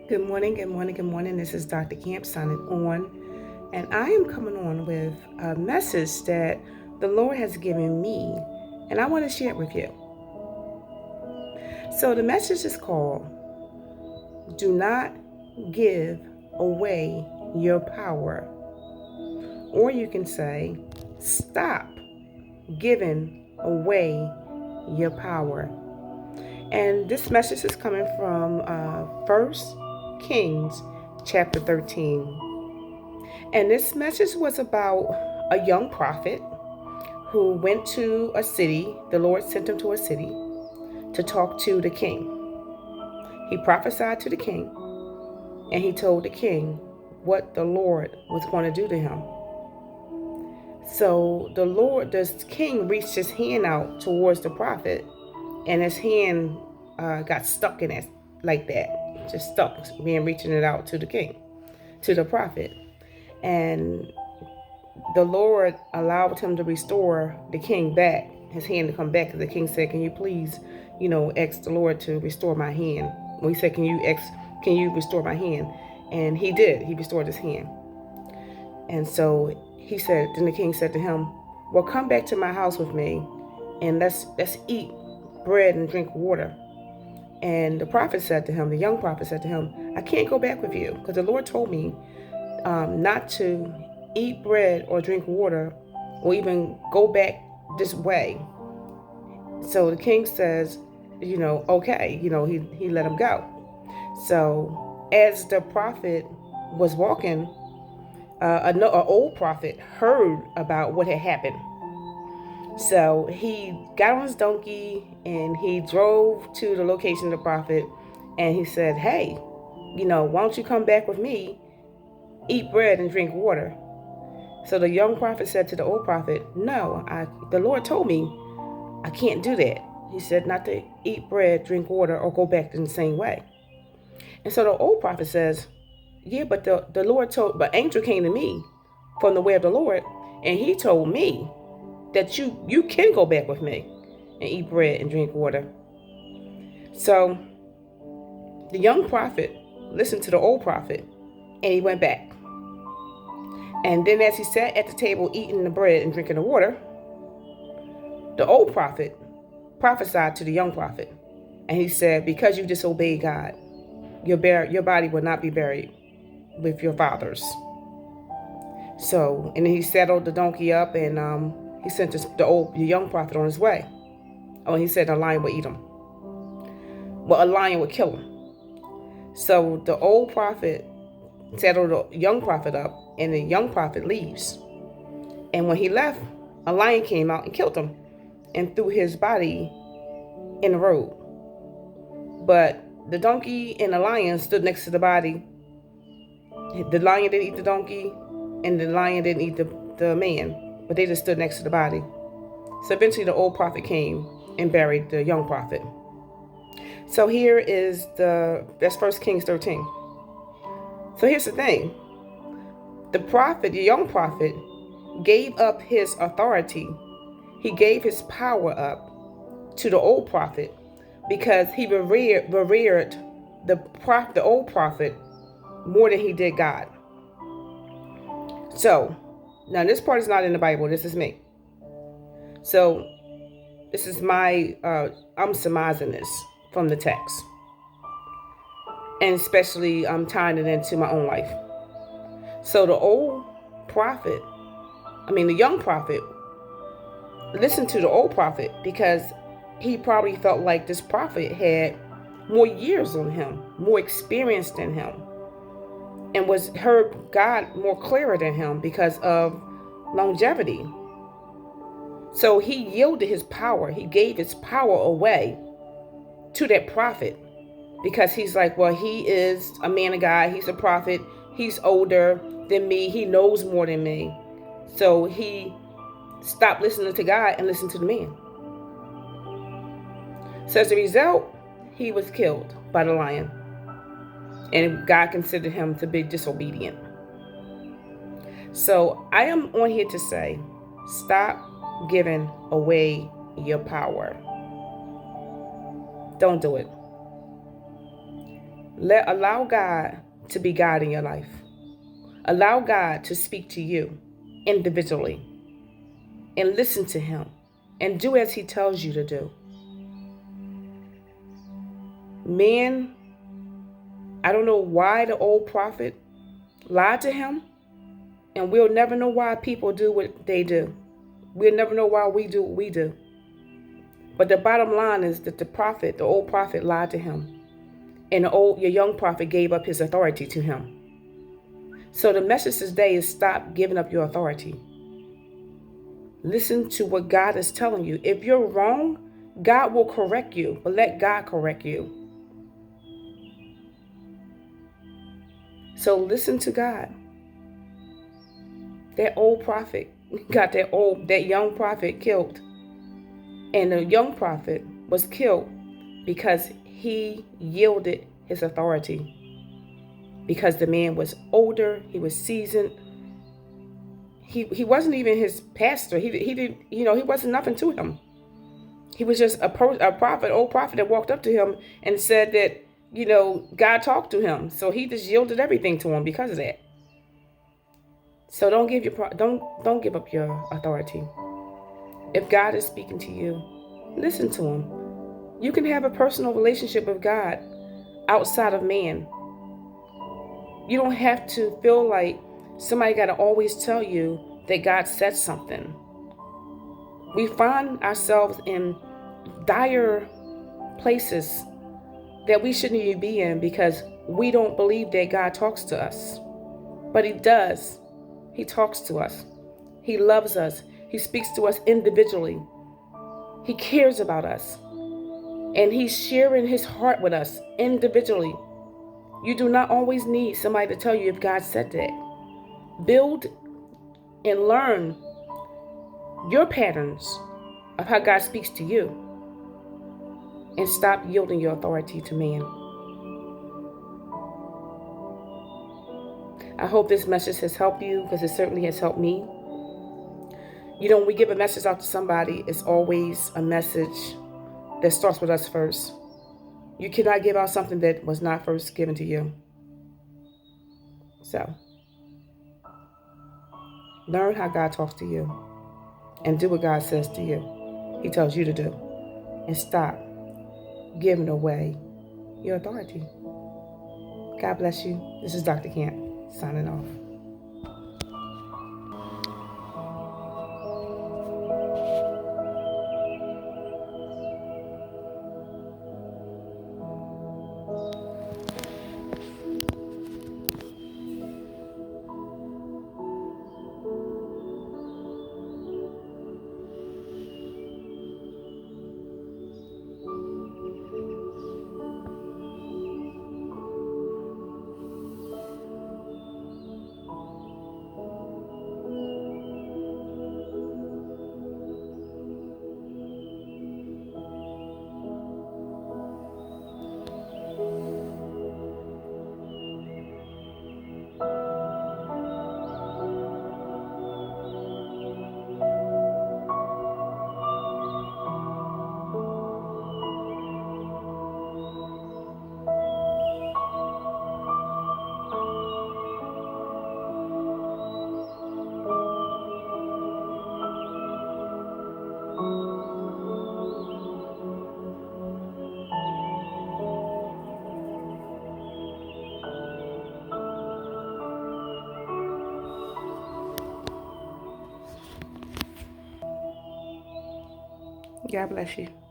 Good morning, good morning, good morning. This is Dr. Camp signing on, and I am coming on with a message that the Lord has given me, and I want to share it with you. So, the message is called Do Not Give Away Your Power, or you can say, Stop Giving Away Your Power. And this message is coming from 1 Kings chapter 13. And this message was about a young prophet who went to a city. The Lord sent him to a city to talk to the king. He prophesied to the king, and he told the king what the Lord was going to do to him. So the king reached his hand out towards the prophet, and his hand got stuck in it like that, just stuck, being reaching it out to the king, to the prophet. And the Lord allowed him to restore the king back, his hand to come back. Because the king said, "Can you please, ask the Lord to restore my hand?" Well, he said, "Can you restore my hand?" And he did. He restored his hand. And so then the king said to him, "Well, come back to my house with me, and let's eat bread and drink water." And the young prophet said to him, "I can't go back with you because the Lord told me not to eat bread or drink water or even go back this way." So the king says, okay, he let him go. So as the prophet was walking, an old prophet heard about what had happened. So he got on his donkey and he drove to the location of the prophet, and he said, "Hey, why don't you come back with me, eat bread and drink water?" So the young prophet said to the old prophet, "No, the Lord told me I can't do that. He said not to eat bread, drink water, or go back in the same way." And so the old prophet says, "Yeah, but the Lord but angel came to me from the way of the Lord, and he told me that you can go back with me and eat bread and drink water." So the young prophet listened to the old prophet, and he went back. And then as he sat at the table eating the bread and drinking the water, the old prophet prophesied to the young prophet. And he said, "Because you disobeyed God, your body will not be buried with your fathers." So, and then he saddled the donkey up, and he sent the young prophet on his way. Oh, he said a lion would eat him. Well, a lion would kill him. So the old prophet saddled the young prophet up, and the young prophet leaves. And when he left, a lion came out and killed him and threw his body in the road. But the donkey and the lion stood next to the body. The lion didn't eat the donkey, and the lion didn't eat the man, but they just stood next to the body. So eventually the old prophet came and buried the young prophet. So that's 1 Kings 13. So here's the thing. The young prophet, gave up his authority. He gave his power up to the old prophet because he revered the old prophet more than he did God. So now this part is not in the Bible. This is me. So this is I'm surmising this from the text, and especially I'm tying it into my own life. So the young prophet listened to the old prophet because he probably felt like this prophet had more years on him, more experience than him, and heard God more clearer than him because of longevity. So he yielded his power. He gave his power away to that prophet because he's like, well, he is a man of God. He's a prophet. He's older than me. He knows more than me. So he stopped listening to God and listened to the man. So as a result, he was killed by the lion. And God considered him to be disobedient. So I am on here to say, stop giving away your power. Don't do it. Allow God to be God in your life. Allow God to speak to you individually and listen to him and do as he tells you to do. Man, I don't know why the old prophet lied to him, and we'll never know why people do what they do. We'll never know why we do what we do. But the bottom line is that the old prophet lied to him, and your young prophet gave up his authority to him. So the message today is stop giving up your authority. Listen to what God is telling you. If you're wrong, God will correct you, but let God correct you. So listen to God. That old prophet got that young prophet killed. And the young prophet was killed because he yielded his authority. Because the man was older, he was seasoned. He wasn't even his pastor. He didn't, he wasn't nothing to him. He was just a old prophet that walked up to him and said that, God talked to him. So he just yielded everything to him because of that. So don't give up your authority. If God is speaking to you, listen to him. You can have a personal relationship with God outside of man. You don't have to feel like somebody got to always tell you that God said something. We find ourselves in dire places that we shouldn't even be in because we don't believe that God talks to us. But he does. He talks to us. He loves us. He speaks to us individually. He cares about us. And he's sharing his heart with us individually. You do not always need somebody to tell you if God said that. Build and learn your patterns of how God speaks to you. And stop yielding your authority to man. I hope this message has helped you because it certainly has helped me. When we give a message out to somebody, it's always a message that starts with us first. You cannot give out something that was not first given to you. So, learn how God talks to you and do what God says to you. He tells you to do. And stop giving away your authority. God bless you. This is Dr. Camp signing off. God bless you.